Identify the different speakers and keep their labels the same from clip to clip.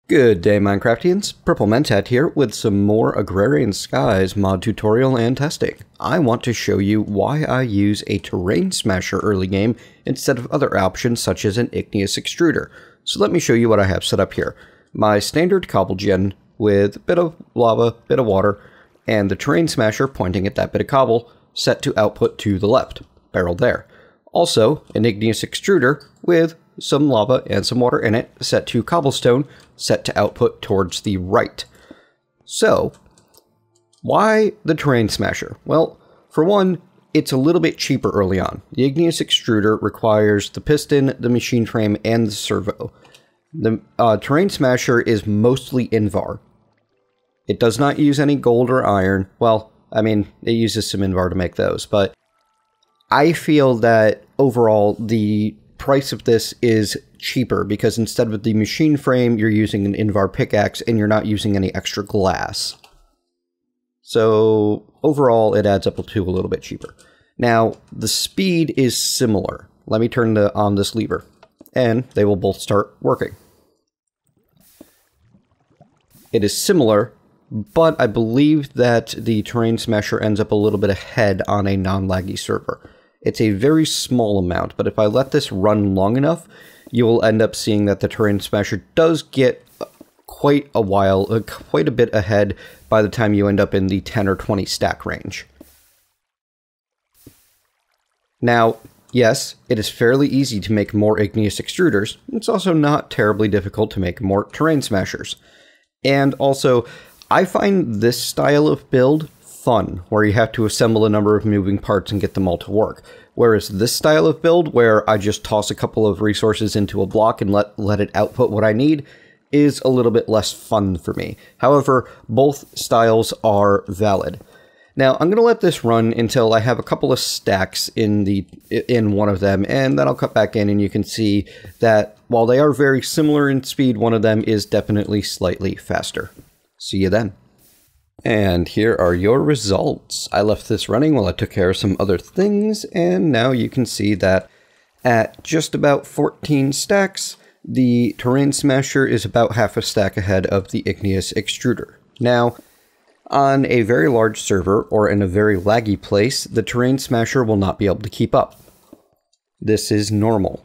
Speaker 1: Good day, Minecraftians. Purple Mentat here with some more Agrarian Skies mod tutorial and testing. I want to show you why I use a terrain smasher early game instead of other options such as an Igneous Extruder. So let me show you what I have set up here. My standard cobble gen with a bit of lava, bit of water, and the terrain smasher pointing at that bit of cobble set to output to the left, barrel there. Also, an Igneous Extruder with some lava and some water in it, set to cobblestone, set to output towards the right. So, why the terrain smasher? Well, for one, it's a little bit cheaper early on. The Igneous Extruder requires the piston, the machine frame, and the servo. The terrain smasher is mostly Invar. It does not use any gold or iron. Well, I mean, it uses some Invar to make those, but I feel that overall the price of this is cheaper because instead of the machine frame, you're using an Invar pickaxe and you're not using any extra glass. So overall, it adds up to a little bit cheaper. Now, the speed is similar. Let me turn on this lever, and they will both start working. It is similar, but I believe that the terrain smasher ends up a little bit ahead on a non-laggy server. It's a very small amount, but if I let this run long enough, you will end up seeing that the terrain smasher does get quite a bit ahead by the time you end up in the 10 or 20 stack range. Now, yes, it is fairly easy to make more Igneous Extruders. It's also not terribly difficult to make more terrain smashers. And also, I find this style of build fun, where you have to assemble a number of moving parts and get them all to work. Whereas this style of build, where I just toss a couple of resources into a block and let it output what I need, is a little bit less fun for me. However, both styles are valid. Now, I'm going to let this run until I have a couple of stacks in one of them, and then I'll cut back in and you can see that while they are very similar in speed, one of them is definitely slightly faster. See you then. And here are your results. I left this running while I took care of some other things, and now you can see that at just about 14 stacks, the terrain smasher is about half a stack ahead of the Igneous Extruder. Now, on a very large server or in a very laggy place, the terrain smasher will not be able to keep up. This is normal.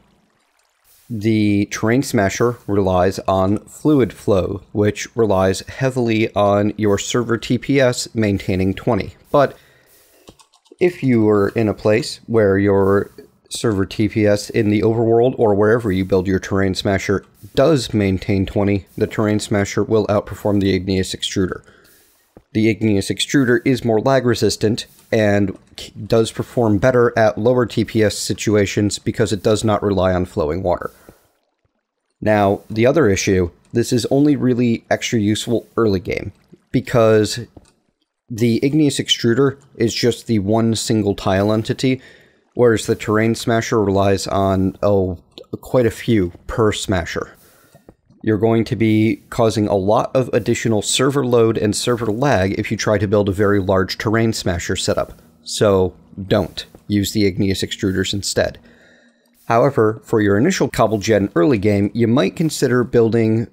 Speaker 1: The terrain smasher relies on fluid flow, which relies heavily on your server TPS maintaining 20. But if you are in a place where your server TPS in the overworld or wherever you build your terrain smasher does maintain 20, the terrain smasher will outperform the Igneous Extruder. The Igneous Extruder is more lag resistant and does perform better at lower TPS situations because it does not rely on flowing water. Now, the other issue, this is only really extra useful early game because the Igneous Extruder is just the one single tile entity, whereas the terrain smasher relies on, quite a few per smasher. You're going to be causing a lot of additional server load and server lag if you try to build a very large terrain smasher setup. So don't. Use the Igneous Extruders instead. However, for your initial cobble gen early game, you might consider building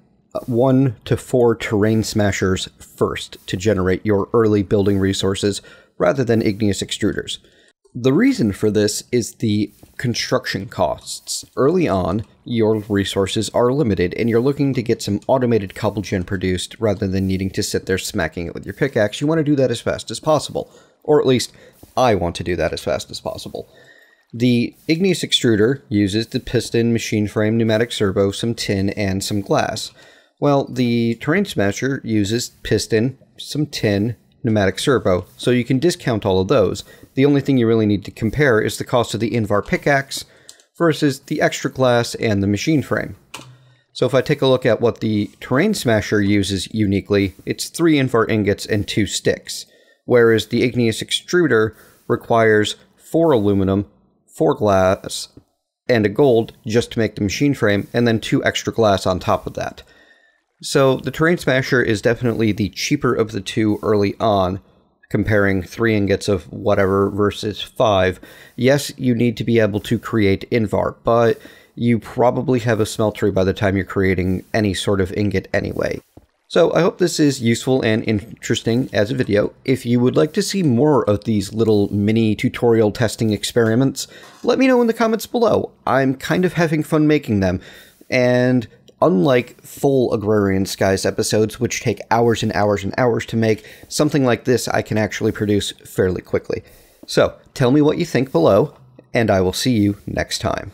Speaker 1: 1 to 4 terrain smashers first to generate your early building resources rather than Igneous Extruders. The reason for this is the construction costs. Early on, your resources are limited, and you're looking to get some automated cobble gen produced rather than needing to sit there smacking it with your pickaxe. You want to do that as fast as possible. Or at least, I want to do that as fast as possible. The Igneous Extruder uses the piston, machine frame, pneumatic servo, some tin, and some glass. Well, the terrain smasher uses piston, some tin, pneumatic servo, so you can discount all of those. The only thing you really need to compare is the cost of the Invar pickaxe versus the extra glass and the machine frame. So if I take a look at what the terrain smasher uses uniquely, it's 3 Invar ingots and 2 sticks, whereas the Igneous Extruder requires 4 aluminum, 4 glass, and a gold just to make the machine frame, and then 2 extra glass on top of that. So the terrain smasher is definitely the cheaper of the two early on, comparing 3 ingots of whatever versus 5. Yes, you need to be able to create Invar, but you probably have a smeltery by the time you're creating any sort of ingot anyway. So I hope this is useful and interesting as a video. If you would like to see more of these little mini tutorial testing experiments, let me know in the comments below. I'm kind of having fun making them, and unlike full Agrarian Skies episodes, which take hours and hours and hours to make, something like this I can actually produce fairly quickly. So tell me what you think below, and I will see you next time.